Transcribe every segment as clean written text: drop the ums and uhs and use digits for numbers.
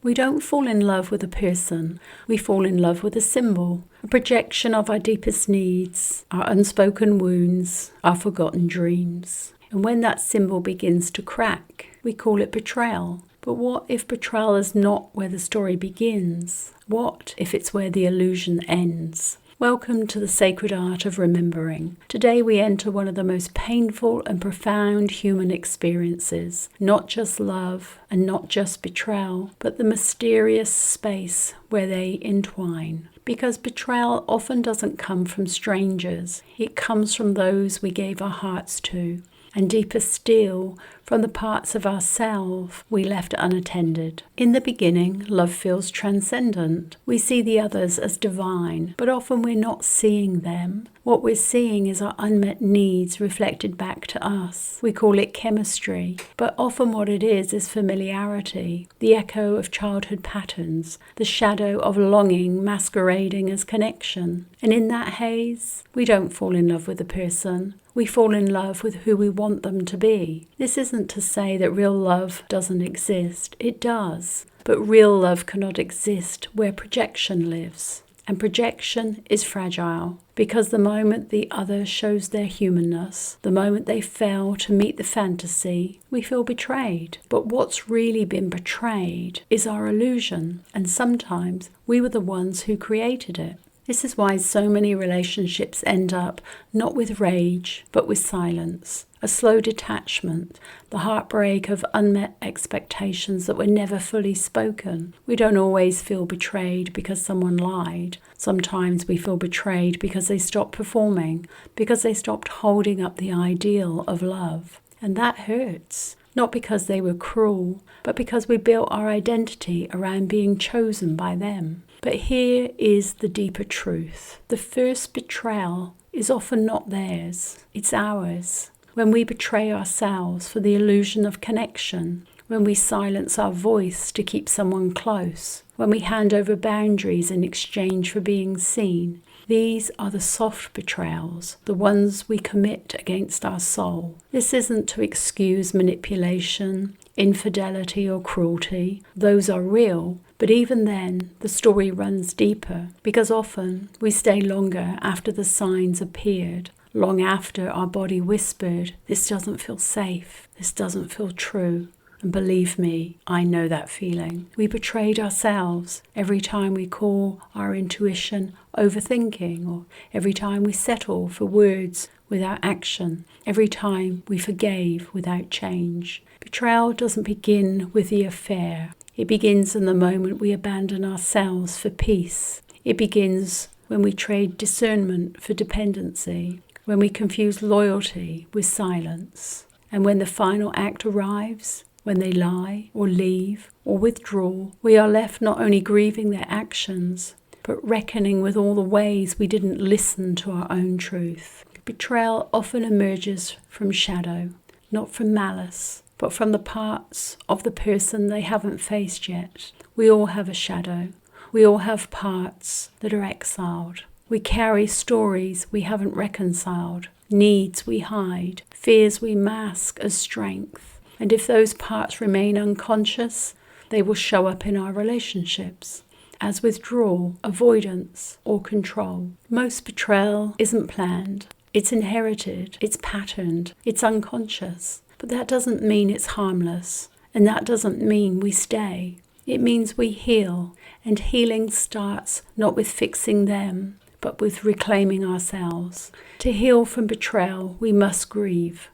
We don't fall in love with a person, we fall in love with a symbol, a projection of our deepest needs, our unspoken wounds, our forgotten dreams. And when that symbol begins to crack, we call it betrayal. But what if betrayal is not where the story begins? What if it's where the illusion ends? Welcome to the sacred art of remembering. Today we enter one of the most painful and profound human experiences. Not just love and not just betrayal, but the mysterious space where they entwine. Because betrayal often doesn't come from strangers. It comes from those we gave our hearts to. And deeper still, from the parts of ourselves we left unattended. In the beginning, love feels transcendent. We see the others as divine, but often we're not seeing them. What we're seeing is our unmet needs reflected back to us. We call it chemistry, but often what it is familiarity, the echo of childhood patterns, the shadow of longing masquerading as connection. And in that haze, we don't fall in love with a person. We fall in love with who we want them to be. This isn't to say that real love doesn't exist. It does. But real love cannot exist where projection lives. And projection is fragile because the moment the other shows their humanness, the moment they fail to meet the fantasy, we feel betrayed. But what's really been betrayed is our illusion. And sometimes we were the ones who created it. This is why so many relationships end up not with rage, but with silence, a slow detachment, the heartbreak of unmet expectations that were never fully spoken. We don't always feel betrayed because someone lied. Sometimes we feel betrayed because they stopped performing, because they stopped holding up the ideal of love. And that hurts. Not because they were cruel, but because we built our identity around being chosen by them. But here is the deeper truth. The first betrayal is often not theirs, it's ours. When we betray ourselves for the illusion of connection, when we silence our voice to keep someone close, when we hand over boundaries in exchange for being seen, these are the soft betrayals, the ones we commit against our soul. This isn't to excuse manipulation, infidelity or cruelty. Those are real. But even then, the story runs deeper because often we stay longer after the signs appeared, long after our body whispered, "This doesn't feel safe, this doesn't feel true." And believe me, I know that feeling. We betrayed ourselves every time we call our intuition overthinking, or every time we settle for words without action, every time we forgave without change. Betrayal doesn't begin with the affair. It begins in the moment we abandon ourselves for peace. It begins when we trade discernment for dependency, when we confuse loyalty with silence. And when the final act arrives, when they lie or leave or withdraw, we are left not only grieving their actions, but reckoning with all the ways we didn't listen to our own truth. Betrayal often emerges from shadow, not from malice, but from the parts of the person they haven't faced yet. We all have a shadow. We all have parts that are exiled. We carry stories we haven't reconciled, needs we hide, fears we mask as strength. And if those parts remain unconscious, they will show up in our relationships as withdrawal, avoidance, or control. Most betrayal isn't planned. It's inherited, it's patterned, it's unconscious. But that doesn't mean it's harmless, and that doesn't mean we stay. It means we heal, and healing starts not with fixing them, but with reclaiming ourselves. To heal from betrayal, we must grieve,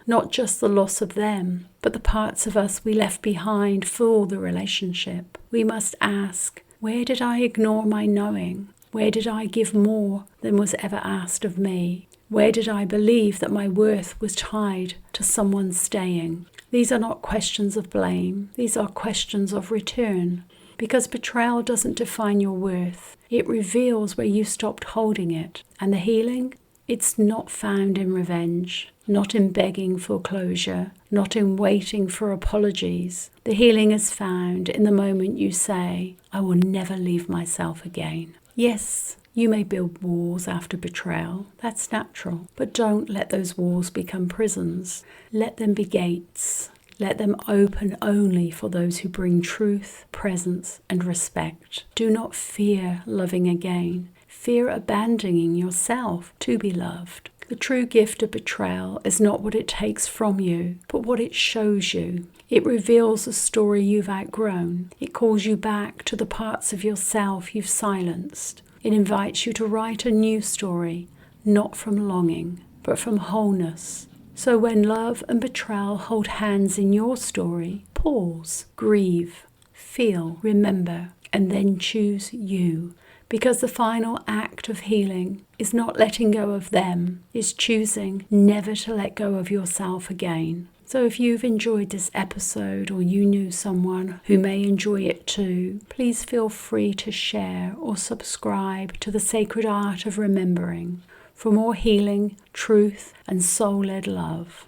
not just the loss of them, but the parts of us we left behind for the relationship. We must ask, where did I ignore my knowing? Where did I give more than was ever asked of me? Where did I believe that my worth was tied to someone staying? These are not questions of blame. These are questions of return. Because betrayal doesn't define your worth. It reveals where you stopped holding it. And the healing? It's not found in revenge, not in begging for closure, not in waiting for apologies. The healing is found in the moment you say, I will never leave myself again. Yes, you may build walls after betrayal. That's natural. But don't let those walls become prisons. Let them be gates. Let them open only for those who bring truth, presence, and respect. Do not fear loving again. Fear abandoning yourself to be loved. The true gift of betrayal is not what it takes from you, but what it shows you. It reveals a story you've outgrown. It calls you back to the parts of yourself you've silenced. It invites you to write a new story, not from longing, but from wholeness. So when love and betrayal hold hands in your story, pause, grieve, feel, remember, and then choose you. Because the final act of healing is not letting go of them, it's choosing never to let go of yourself again. So if you've enjoyed this episode or you knew someone who may enjoy it too, please feel free to share or subscribe to the Sacred Art of Remembering for more healing, truth, and soul-led love.